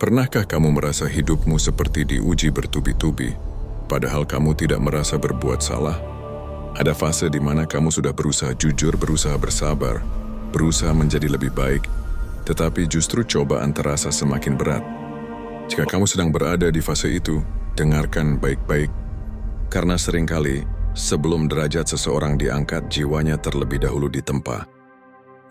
Pernahkah kamu merasa hidupmu seperti diuji bertubi-tubi, padahal kamu tidak merasa berbuat salah? Ada fase di mana kamu sudah berusaha jujur, berusaha bersabar, berusaha menjadi lebih baik, tetapi justru cobaan terasa semakin berat. Jika kamu sedang berada di fase itu, dengarkan baik-baik, karena seringkali sebelum derajat seseorang diangkat, jiwanya terlebih dahulu ditempa.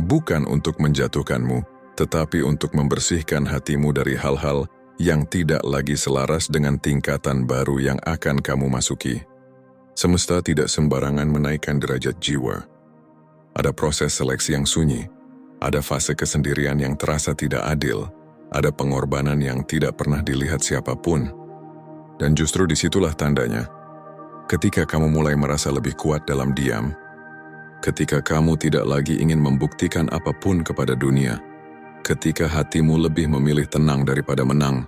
Bukan untuk menjatuhkanmu, tetapi untuk membersihkan hatimu dari hal-hal yang tidak lagi selaras dengan tingkatan baru yang akan kamu masuki. Semesta tidak sembarangan menaikkan derajat jiwa. Ada proses seleksi yang sunyi, ada fase kesendirian yang terasa tidak adil, ada pengorbanan yang tidak pernah dilihat siapapun. Dan justru disitulah tandanya. Ketika kamu mulai merasa lebih kuat dalam diam, ketika kamu tidak lagi ingin membuktikan apapun kepada dunia, ketika hatimu lebih memilih tenang daripada menang,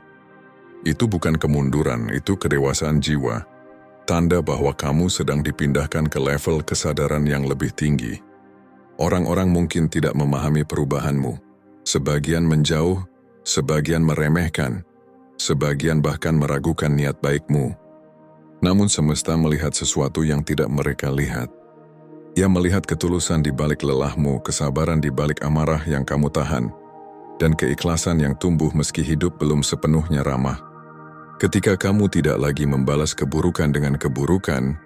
itu bukan kemunduran, itu kedewasaan jiwa. Tanda bahwa kamu sedang dipindahkan ke level kesadaran yang lebih tinggi. Orang-orang mungkin tidak memahami perubahanmu. Sebagian menjauh, sebagian meremehkan, sebagian bahkan meragukan niat baikmu. Namun semesta melihat sesuatu yang tidak mereka lihat. Ia melihat ketulusan di balik lelahmu, kesabaran di balik amarah yang kamu tahan, dan keikhlasan yang tumbuh meski hidup belum sepenuhnya ramah. Ketika kamu tidak lagi membalas keburukan dengan keburukan,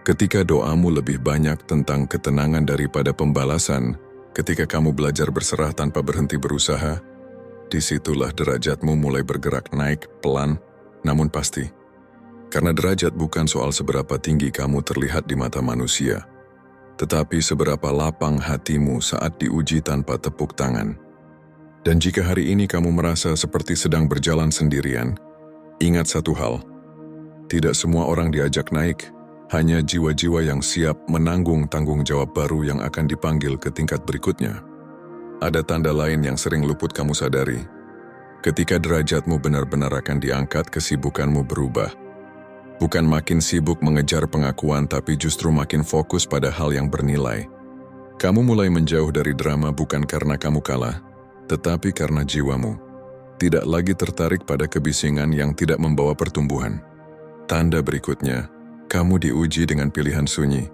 ketika doamu lebih banyak tentang ketenangan daripada pembalasan, ketika kamu belajar berserah tanpa berhenti berusaha, disitulah derajatmu mulai bergerak naik pelan, namun pasti. Karena derajat bukan soal seberapa tinggi kamu terlihat di mata manusia, tetapi seberapa lapang hatimu saat diuji tanpa tepuk tangan. Dan jika hari ini kamu merasa seperti sedang berjalan sendirian, ingat satu hal, tidak semua orang diajak naik, hanya jiwa-jiwa yang siap menanggung tanggung jawab baru yang akan dipanggil ke tingkat berikutnya. Ada tanda lain yang sering luput kamu sadari. Ketika derajatmu benar-benar akan diangkat, kesibukanmu berubah. Bukan makin sibuk mengejar pengakuan, tapi justru makin fokus pada hal yang bernilai. Kamu mulai menjauh dari drama bukan karena kamu kalah, tetapi karena jiwamu tidak lagi tertarik pada kebisingan yang tidak membawa pertumbuhan. Tanda berikutnya, kamu diuji dengan pilihan sunyi.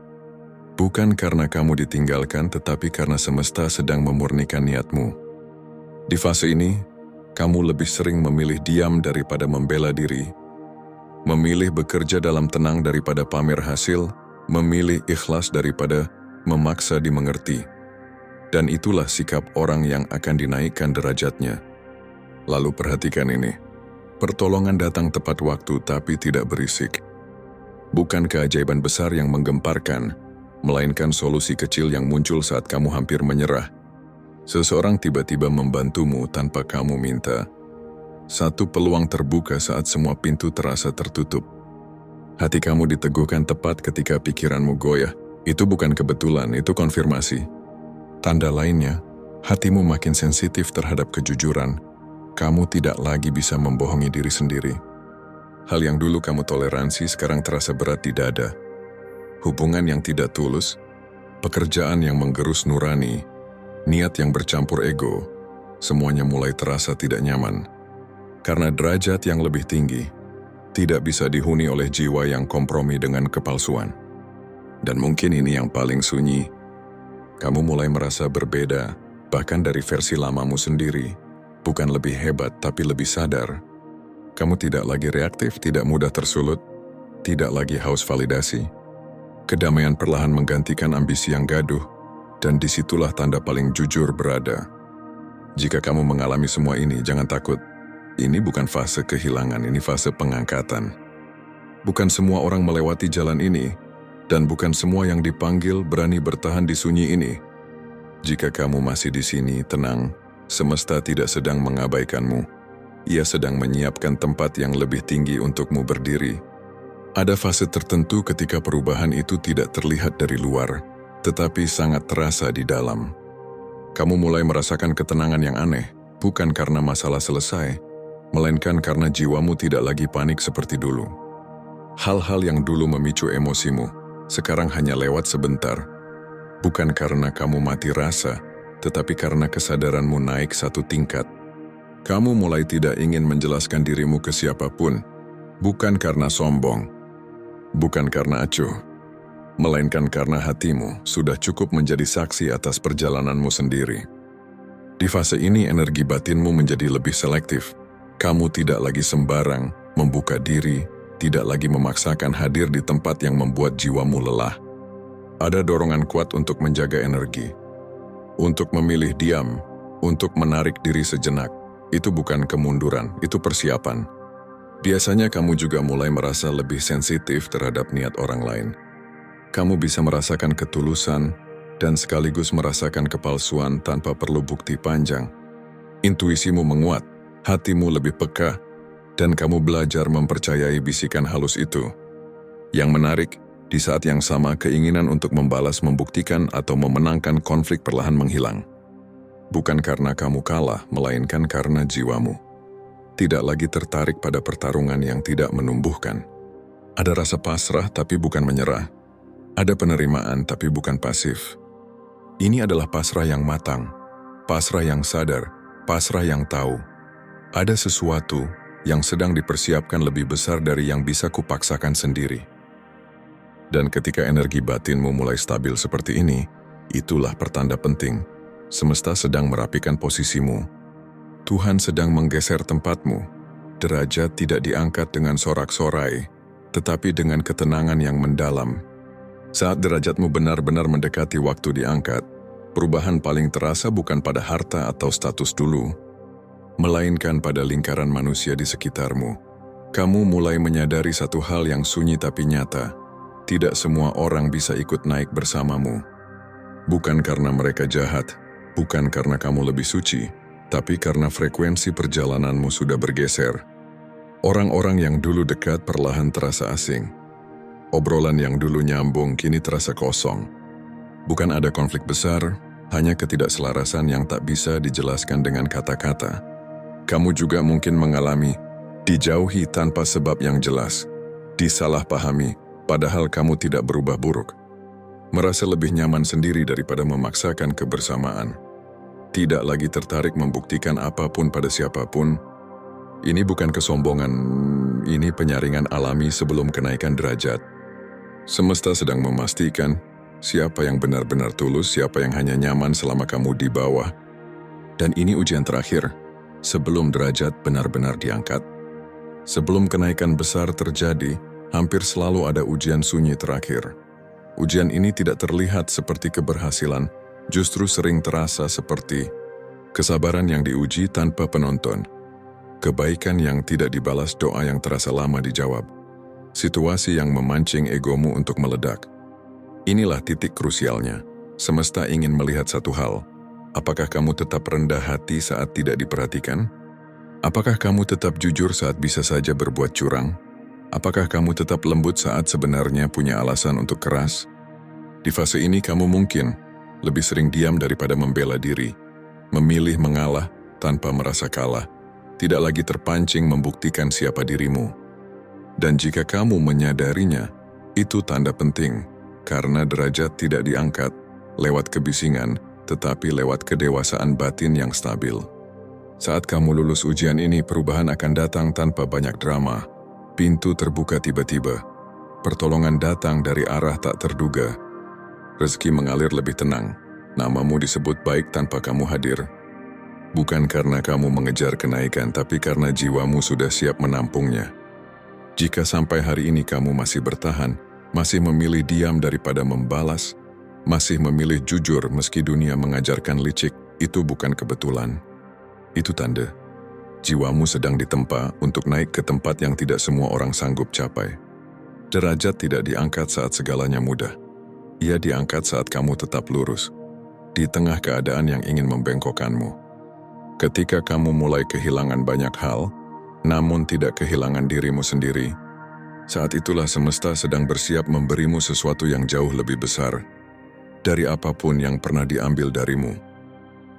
Bukan karena kamu ditinggalkan, tetapi karena semesta sedang memurnikan niatmu. Di fase ini, kamu lebih sering memilih diam daripada membela diri, memilih bekerja dalam tenang daripada pamer hasil, memilih ikhlas daripada memaksa dimengerti. Dan itulah sikap orang yang akan dinaikkan derajatnya. Lalu perhatikan ini, pertolongan datang tepat waktu tapi tidak berisik. Bukan keajaiban besar yang menggemparkan, melainkan solusi kecil yang muncul saat kamu hampir menyerah. Seseorang tiba-tiba membantumu tanpa kamu minta. Satu peluang terbuka saat semua pintu terasa tertutup. Hati kamu diteguhkan tepat ketika pikiranmu goyah. Itu bukan kebetulan, itu konfirmasi. Tanda lainnya, hatimu makin sensitif terhadap kejujuran. Kamu tidak lagi bisa membohongi diri sendiri. Hal yang dulu kamu toleransi sekarang terasa berat di dada. Hubungan yang tidak tulus, pekerjaan yang menggerus nurani, niat yang bercampur ego, semuanya mulai terasa tidak nyaman. Karena derajat yang lebih tinggi tidak bisa dihuni oleh jiwa yang kompromi dengan kepalsuan. Dan mungkin ini yang paling sunyi. Kamu mulai merasa berbeda, bahkan dari versi lamamu sendiri. Bukan lebih hebat, tapi lebih sadar. Kamu tidak lagi reaktif, tidak mudah tersulut, tidak lagi haus validasi. Kedamaian perlahan menggantikan ambisi yang gaduh, dan disitulah tanda paling jujur berada. Jika kamu mengalami semua ini, jangan takut. Ini bukan fase kehilangan, ini fase pengangkatan. Bukan semua orang melewati jalan ini, dan bukan semua yang dipanggil berani bertahan di sunyi ini. Jika kamu masih di sini, tenang, semesta tidak sedang mengabaikanmu. Ia sedang menyiapkan tempat yang lebih tinggi untukmu berdiri. Ada fase tertentu ketika perubahan itu tidak terlihat dari luar, tetapi sangat terasa di dalam. Kamu mulai merasakan ketenangan yang aneh, bukan karena masalah selesai, melainkan karena jiwamu tidak lagi panik seperti dulu. Hal-hal yang dulu memicu emosimu, sekarang hanya lewat sebentar. Bukan karena kamu mati rasa, tetapi karena kesadaranmu naik satu tingkat. Kamu mulai tidak ingin menjelaskan dirimu ke siapapun, bukan karena sombong, bukan karena acuh, melainkan karena hatimu sudah cukup menjadi saksi atas perjalananmu sendiri. Di fase ini energi batinmu menjadi lebih selektif. Kamu tidak lagi sembarang membuka diri, tidak lagi memaksakan hadir di tempat yang membuat jiwamu lelah. Ada dorongan kuat untuk menjaga energi, untuk memilih diam, untuk menarik diri sejenak. Itu bukan kemunduran, itu persiapan. Biasanya kamu juga mulai merasa lebih sensitif terhadap niat orang lain. Kamu bisa merasakan ketulusan dan sekaligus merasakan kepalsuan tanpa perlu bukti panjang. Intuisimu menguat, hatimu lebih peka, dan kamu belajar mempercayai bisikan halus itu. Yang menarik, di saat yang sama keinginan untuk membalas, membuktikan, atau memenangkan konflik perlahan menghilang. Bukan karena kamu kalah, melainkan karena jiwamu tidak lagi tertarik pada pertarungan yang tidak menumbuhkan. Ada rasa pasrah tapi bukan menyerah. Ada penerimaan tapi bukan pasif. Ini adalah pasrah yang matang, pasrah yang sadar, pasrah yang tahu. Ada sesuatu yang sedang dipersiapkan lebih besar dari yang bisa kupaksakan sendiri. Dan ketika energi batinmu mulai stabil seperti ini, itulah pertanda penting. Semesta sedang merapikan posisimu. Tuhan sedang menggeser tempatmu. Derajat tidak diangkat dengan sorak-sorai, tetapi dengan ketenangan yang mendalam. Saat derajatmu benar-benar mendekati waktu diangkat, perubahan paling terasa bukan pada harta atau status dulu, melainkan pada lingkaran manusia di sekitarmu. Kamu mulai menyadari satu hal yang sunyi tapi nyata. Tidak semua orang bisa ikut naik bersamamu. Bukan karena mereka jahat, bukan karena kamu lebih suci, tapi karena frekuensi perjalananmu sudah bergeser. Orang-orang yang dulu dekat perlahan terasa asing. Obrolan yang dulu nyambung kini terasa kosong. Bukan ada konflik besar, hanya ketidakselarasan yang tak bisa dijelaskan dengan kata-kata. Kamu juga mungkin mengalami dijauhi tanpa sebab yang jelas, disalahpahami, padahal kamu tidak berubah buruk. Merasa lebih nyaman sendiri daripada memaksakan kebersamaan. Tidak lagi tertarik membuktikan apapun pada siapapun. Ini bukan kesombongan, ini penyaringan alami sebelum kenaikan derajat. Semesta sedang memastikan siapa yang benar-benar tulus, siapa yang hanya nyaman selama kamu di bawah. Dan ini ujian terakhir, sebelum derajat benar-benar diangkat. Sebelum kenaikan besar terjadi, hampir selalu ada ujian sunyi terakhir. Ujian ini tidak terlihat seperti keberhasilan, justru sering terasa seperti kesabaran yang diuji tanpa penonton, kebaikan yang tidak dibalas, doa yang terasa lama dijawab, situasi yang memancing egomu untuk meledak. Inilah titik krusialnya. Semesta ingin melihat satu hal. Apakah kamu tetap rendah hati saat tidak diperhatikan? Apakah kamu tetap jujur saat bisa saja berbuat curang? Apakah kamu tetap lembut saat sebenarnya punya alasan untuk keras? Di fase ini kamu mungkin lebih sering diam daripada membela diri, memilih mengalah tanpa merasa kalah, tidak lagi terpancing membuktikan siapa dirimu. Dan jika kamu menyadarinya, itu tanda penting, karena derajat tidak diangkat lewat kebisingan, tetapi lewat kedewasaan batin yang stabil. Saat kamu lulus ujian ini, perubahan akan datang tanpa banyak drama. Pintu terbuka tiba-tiba, pertolongan datang dari arah tak terduga, rezeki mengalir lebih tenang, namamu disebut baik tanpa kamu hadir. Bukan karena kamu mengejar kenaikan, tapi karena jiwamu sudah siap menampungnya. Jika sampai hari ini kamu masih bertahan, masih memilih diam daripada membalas, masih memilih jujur meski dunia mengajarkan licik, itu bukan kebetulan. Itu tanda jiwamu sedang ditempa untuk naik ke tempat yang tidak semua orang sanggup capai. Derajat tidak diangkat saat segalanya mudah. Ia diangkat saat kamu tetap lurus, di tengah keadaan yang ingin membengkokkanmu. Ketika kamu mulai kehilangan banyak hal, namun tidak kehilangan dirimu sendiri, saat itulah semesta sedang bersiap memberimu sesuatu yang jauh lebih besar dari apapun yang pernah diambil darimu.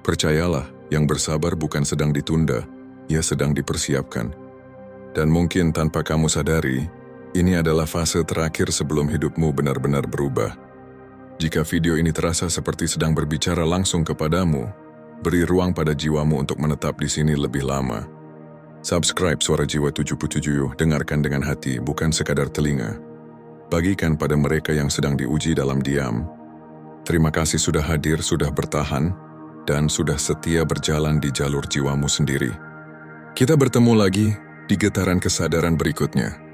Percayalah, yang bersabar bukan sedang ditunda, ia sedang dipersiapkan. Dan mungkin tanpa kamu sadari, ini adalah fase terakhir sebelum hidupmu benar-benar berubah. Jika video ini terasa seperti sedang berbicara langsung kepadamu, Beri ruang pada jiwamu untuk menetap di sini lebih lama. Subscribe Suara Jiwa 77, dengarkan dengan hati, bukan sekadar telinga. Bagikan pada mereka yang sedang diuji dalam diam. Terima kasih sudah hadir, sudah bertahan, dan sudah setia berjalan di jalur jiwamu sendiri. Kita bertemu lagi di getaran kesadaran berikutnya.